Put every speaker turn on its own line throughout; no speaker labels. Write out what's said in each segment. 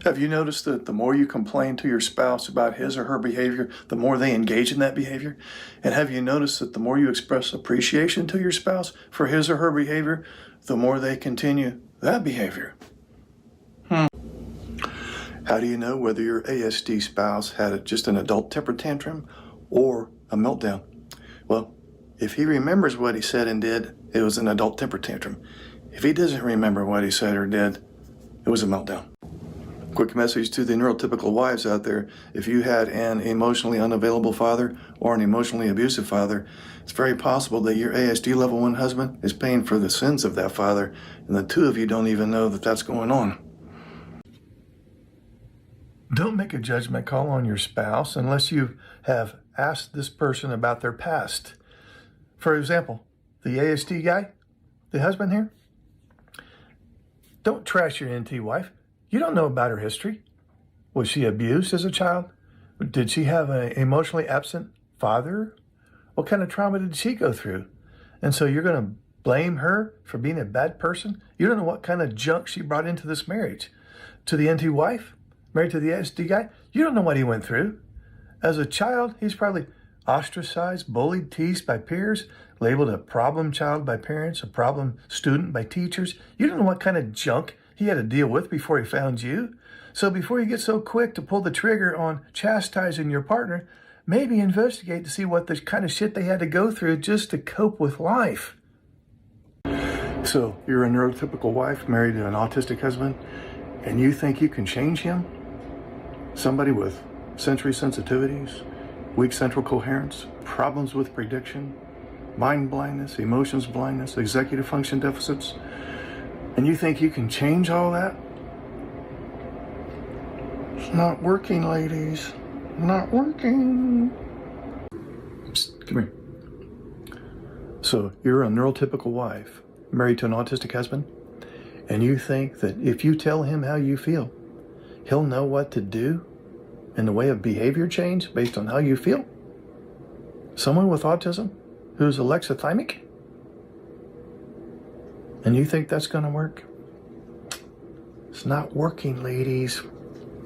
Have you noticed that the more you complain to your spouse about his or her behavior, the more they engage in that behavior? And have you noticed that the more you express appreciation to your spouse for his or her behavior, the more they continue that behavior? How do you know whether your ASD spouse had just an adult temper tantrum or a meltdown? Well, if he remembers what he said and did, it was an adult temper tantrum. If he doesn't remember what he said or did, it was a meltdown. Quick message to the neurotypical wives out there. If you had an emotionally unavailable father or an emotionally abusive father, it's very possible that your ASD level 1 husband is paying for the sins of that father, and the two of you don't even know that that's going on. Don't make a judgment call on your spouse unless you have asked this person about their past. For example, the ASD guy, the husband here, don't trash your NT wife. You don't know about her history. Was she abused as a child? Did she have an emotionally absent father? What kind of trauma did she go through? And so you're going to blame her for being a bad person? You don't know what kind of junk she brought into this marriage. To the NT wife, married to the ASD guy, you don't know what he went through. As a child, he's probably ostracized, bullied, teased by peers, labeled a problem child by parents, a problem student by teachers. You don't know what kind of junk he had to deal with before he found you. So before you get so quick to pull the trigger on chastising your partner, maybe investigate to see what the kind of shit they had to go through just to cope with life. So you're a neurotypical wife married to an autistic husband, and you think you can change him? Somebody with sensory sensitivities, weak central coherence, problems with prediction, mind blindness, emotions blindness, executive function deficits, and you think you can change all that? It's not working, ladies. Not working. Psst, come here. So you're a neurotypical wife married to an autistic husband, and you think that if you tell him how you feel, he'll know what to do in the way of behavior change based on how you feel? Someone with autism who's alexithymic? And you think that's going to work? It's not working, ladies.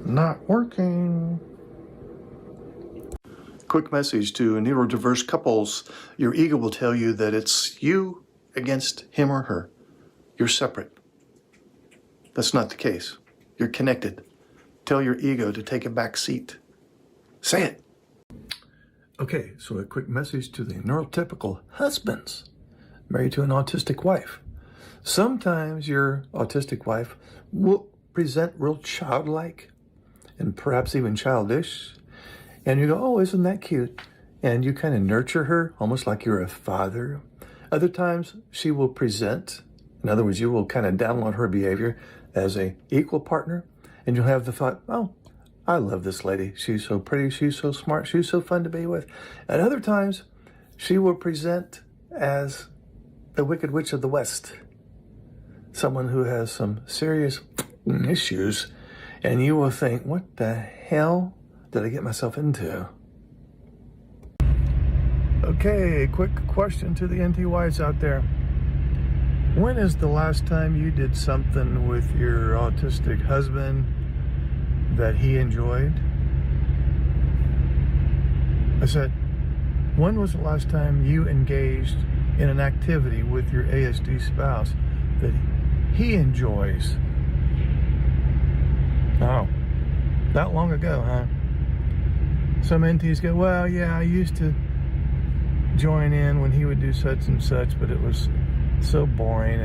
Not working. Quick message to neurodiverse couples. Your ego will tell you that it's you against him or her. You're separate. That's not the case. You're connected. Tell your ego to take a back seat. Say it. Okay, so a quick message to the neurotypical husbands married to an autistic wife. Sometimes your autistic wife will present real childlike and perhaps even childish. And you go, oh, isn't that cute? And you kind of nurture her almost like you're a father. Other times she will present, in other words, you will kind of download her behavior as a equal partner. And you'll have the thought, oh, I love this lady. She's so pretty. She's so smart. She's so fun to be with. At other times, she will present as the Wicked Witch of the West. Someone who has some serious issues. And you will think, what the hell did I get myself into? Okay, quick question to the NTYs out there. When is the last time you did something with your autistic husband that he enjoyed? I said, when was the last time you engaged in an activity with your ASD spouse that he enjoys? Oh, not long ago, huh? Some NTs go, well, yeah, I used to join in when he would do such and such, but it was so boring.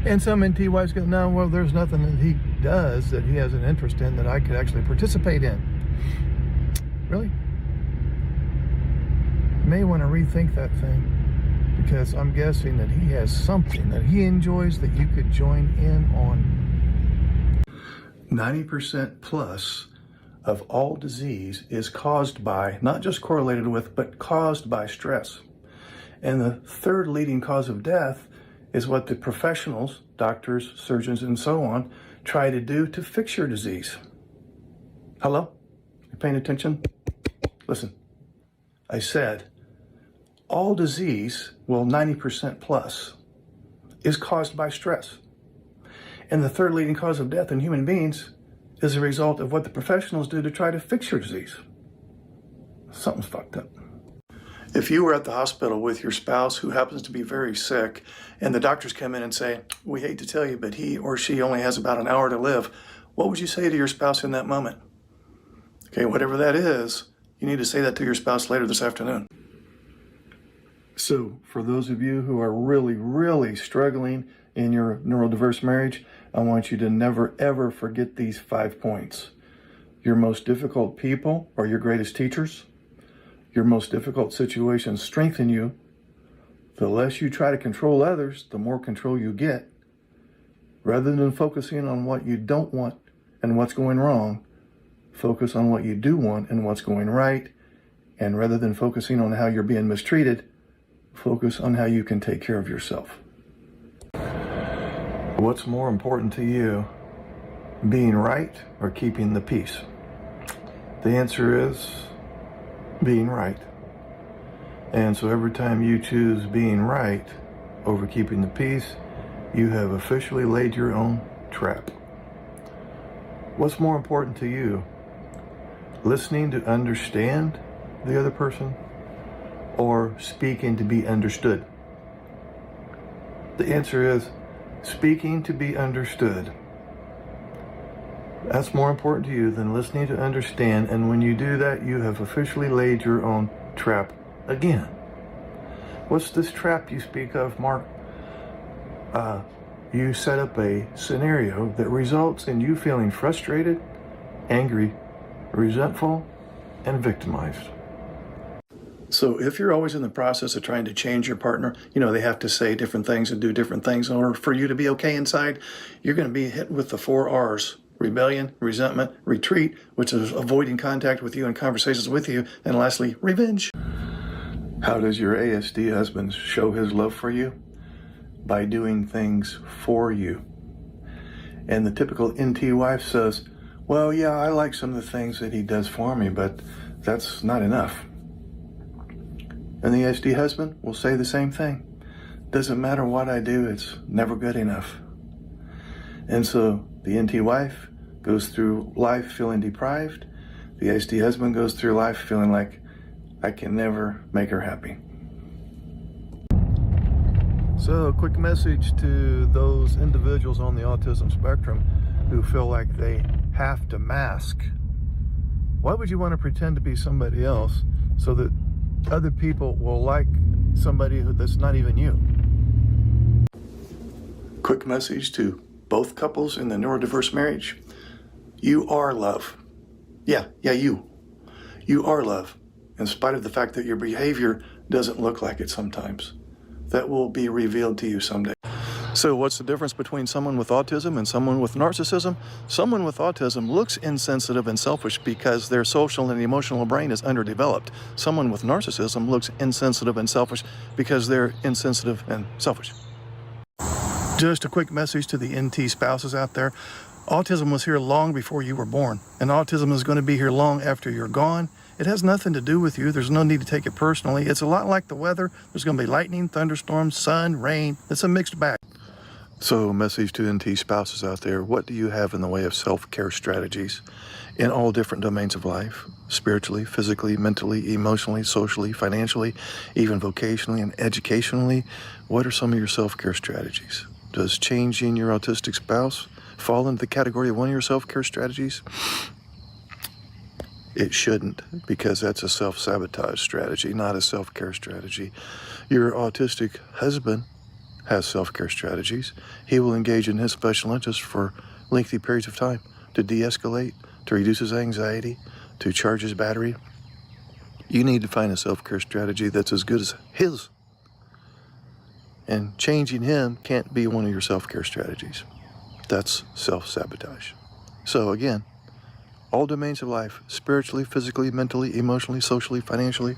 And some NT wives go, no, well, there's nothing that he does that he has an interest in that I could actually participate in. Really? You may want to rethink that thing, because I'm guessing that he has something that he enjoys that you could join in on. 90% plus of all disease is caused by, not just correlated with, but caused by stress. And the third leading cause of death is what the professionals, doctors, surgeons, and so on, try to do to fix your disease. Hello? You paying attention? Listen, I said all disease, well, 90% plus, is caused by stress. And the third leading cause of death in human beings is a result of what the professionals do to try to fix your disease. Something's fucked up. If you were at the hospital with your spouse who happens to be very sick, and the doctors come in and say, "We hate to tell you, but he or she only has about an hour to live," what would you say to your spouse in that moment? Okay, whatever that is, you need to say that to your spouse later this afternoon. So, for those of you who are really, really struggling in your neurodiverse marriage, I want you to never, ever forget these 5 points. Your most difficult people are your greatest teachers. Your most difficult situations strengthen you. The less you try to control others, the more control you get. Rather than focusing on what you don't want and what's going wrong, focus on what you do want and what's going right. And rather than focusing on how you're being mistreated, focus on how you can take care of yourself. What's more important to you, being right or keeping the peace? The answer is being right. And so every time you choose being right over keeping the peace, you have officially laid your own trap. What's more important to you, listening to understand the other person or speaking to be understood? The answer is speaking to be understood. That's more important to you than listening to understand, and when you do that, you have officially laid your own trap again. What's this trap you speak of, Mark? You set up a scenario that results in you feeling frustrated, angry, resentful, and victimized. So if you're always in the process of trying to change your partner, they have to say different things and do different things in order for you to be okay inside, you're going to be hit with the 4 R's. Rebellion, resentment, retreat, which is avoiding contact with you and conversations with you, and lastly, revenge. How does your ASD husband show his love for you? By doing things for you. And the typical NT wife says, "Well, yeah, I like some of the things that he does for me, but that's not enough." And the ASD husband will say the same thing. "Doesn't matter what I do, it's never good enough." And so the NT wife goes through life feeling deprived. The ASD husband goes through life feeling like, I can never make her happy. So a quick message to those individuals on the autism spectrum who feel like they have to mask. Why would you want to pretend to be somebody else so that other people will like somebody that's not even you? Quick message to both couples in the neurodiverse marriage. You are love. Yeah, you. You are love, in spite of the fact that your behavior doesn't look like it sometimes. That will be revealed to you someday. So what's the difference between someone with autism and someone with narcissism? Someone with autism looks insensitive and selfish because their social and emotional brain is underdeveloped. Someone with narcissism looks insensitive and selfish because they're insensitive and selfish. Just a quick message to the NT spouses out there. Autism was here long before you were born, and autism is going to be here long after you're gone. It has nothing to do with you. There's no need to take it personally. It's a lot like the weather. There's going to be lightning, thunderstorms, sun, rain. It's a mixed bag. So, message to NT spouses out there, what do you have in the way of self-care strategies in all different domains of life? Spiritually, physically, mentally, emotionally, socially, financially, even vocationally and educationally. What are some of your self-care strategies? Does changing your autistic spouse fall into the category of one of your self-care strategies? It shouldn't, because that's a self-sabotage strategy, not a self-care strategy. Your autistic husband has self-care strategies. He will engage in his special interests for lengthy periods of time to de-escalate, to reduce his anxiety, to charge his battery. You need to find a self-care strategy that's as good as his. And changing him can't be one of your self-care strategies. That's self-sabotage. So again, all domains of life, spiritually, physically, mentally, emotionally, socially, financially,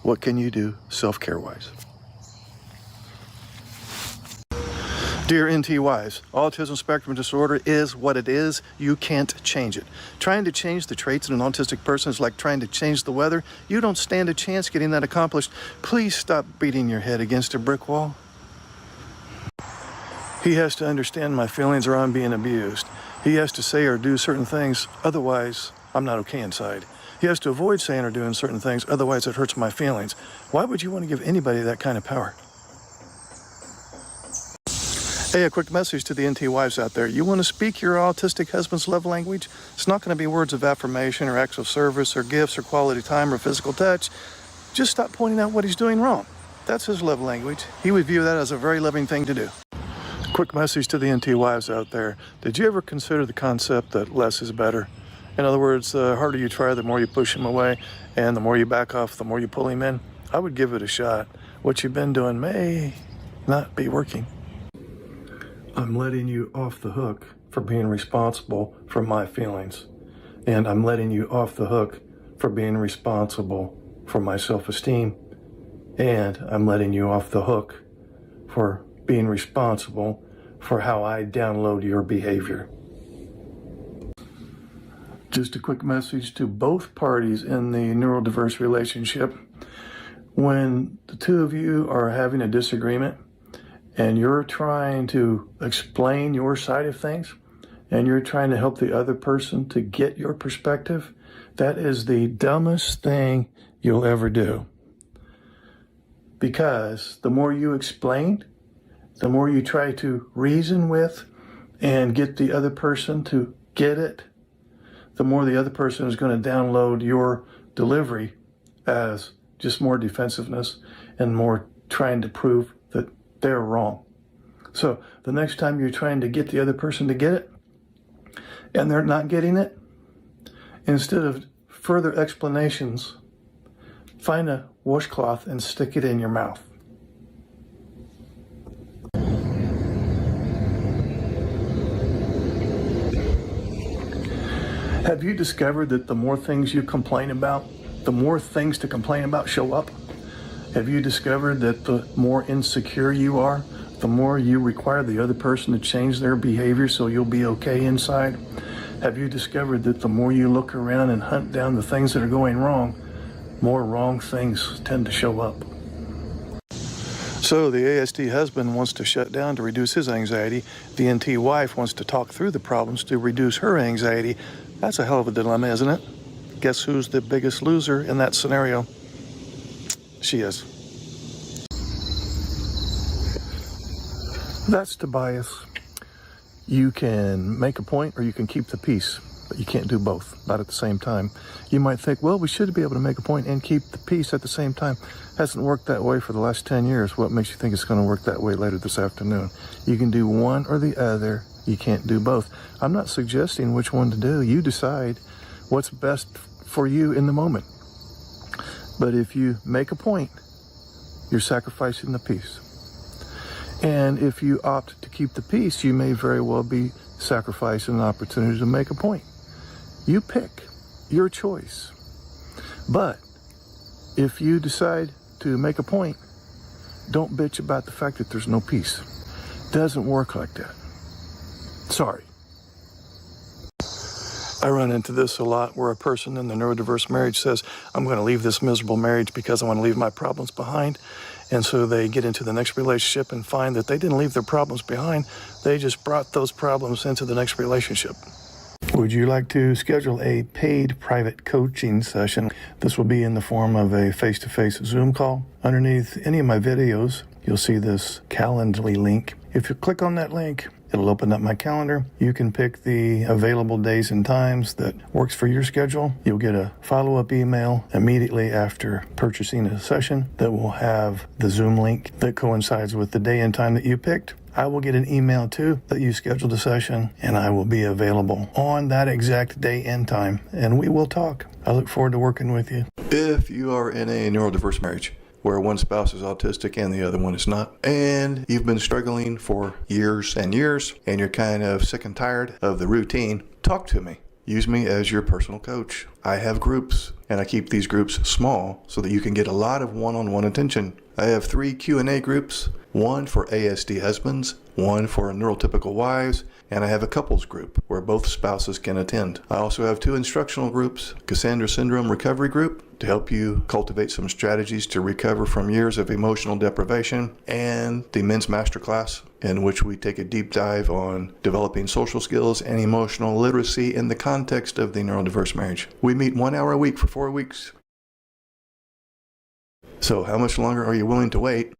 what can you do self-care-wise? Dear NTYs, autism spectrum disorder is what it is. You can't change it. Trying to change the traits in an autistic person is like trying to change the weather. You don't stand a chance getting that accomplished. Please stop beating your head against a brick wall. He has to understand my feelings or I'm being abused. He has to say or do certain things, otherwise I'm not okay inside. He has to avoid saying or doing certain things, otherwise it hurts my feelings. Why would you want to give anybody that kind of power? Hey, a quick message to the NT wives out there. You want to speak your autistic husband's love language? It's not going to be words of affirmation or acts of service or gifts or quality time or physical touch. Just stop pointing out what he's doing wrong. That's his love language. He would view that as a very loving thing to do. Quick message to the NT wives out there. Did you ever consider the concept that less is better? In other words, the harder you try, the more you push him away, and the more you back off, the more you pull him in. I would give it a shot. What you've been doing may not be working. I'm letting you off the hook for being responsible for my feelings. And I'm letting you off the hook for being responsible for my self-esteem. And I'm letting you off the hook for being responsible for how I download your behavior. Just a quick message to both parties in the neurodiverse relationship. When the two of you are having a disagreement and you're trying to explain your side of things and you're trying to help the other person to get your perspective, that is the dumbest thing you'll ever do. Because the more you explain, the more you try to reason with and get the other person to get it, the more the other person is going to download your delivery as just more defensiveness and more trying to prove that they're wrong. So the next time you're trying to get the other person to get it and they're not getting it, instead of further explanations, find a washcloth and stick it in your mouth. Have you discovered that the more things you complain about, the more things to complain about show up? Have you discovered that the more insecure you are, the more you require the other person to change their behavior so you'll be okay inside? Have you discovered that the more you look around and hunt down the things that are going wrong, more wrong things tend to show up? So the ASD husband wants to shut down to reduce his anxiety. The NT wife wants to talk through the problems to reduce her anxiety. That's a hell of a dilemma, isn't it? Guess who's the biggest loser in that scenario? She is. That's Tobias. You can make a point or you can keep the peace, but you can't do both, not at the same time. You might think, well, we should be able to make a point and keep the peace at the same time. Hasn't worked that way for the last 10 years. What makes you think it's going to work that way later this afternoon? You can do one or the other. You can't do both. I'm not suggesting which one to do. You decide what's best for you in the moment. But if you make a point, you're sacrificing the peace. And if you opt to keep the peace, you may very well be sacrificing an opportunity to make a point. You pick your choice. But if you decide to make a point, don't bitch about the fact that there's no peace. Doesn't work like that. Sorry. I run into this a lot where a person in the neurodiverse marriage says, I'm going to leave this miserable marriage because I want to leave my problems behind. And so they get into the next relationship and find that they didn't leave their problems behind. They just brought those problems into the next relationship. Would you like to schedule a paid private coaching session? This will be in the form of a face-to-face Zoom call. Underneath any of my videos, you'll see this Calendly link. If you click on that link, it'll open up my calendar. You can pick the available days and times that works for your schedule. You'll get a follow-up email immediately after purchasing a session that will have the Zoom link that coincides with the day and time that you picked. I will get an email too that you scheduled a session, and I will be available on that exact day and time, and we will talk. I look forward to working with you. If you are in a neurodiverse marriage, where one spouse is autistic and the other one is not, and you've been struggling for years and years, and you're kind of sick and tired of the routine, talk to me. Use me as your personal coach. I have groups, and I keep these groups small so that you can get a lot of one-on-one attention. I have 3 Q&A groups, one for ASD husbands, one for neurotypical wives, and I have a couples group where both spouses can attend. I also have 2 instructional groups, Cassandra Syndrome Recovery Group, to help you cultivate some strategies to recover from years of emotional deprivation, and the Men's Masterclass in which we take a deep dive on developing social skills and emotional literacy in the context of the neurodiverse marriage. We meet 1 hour a week for 4 weeks. So how much longer are you willing to wait?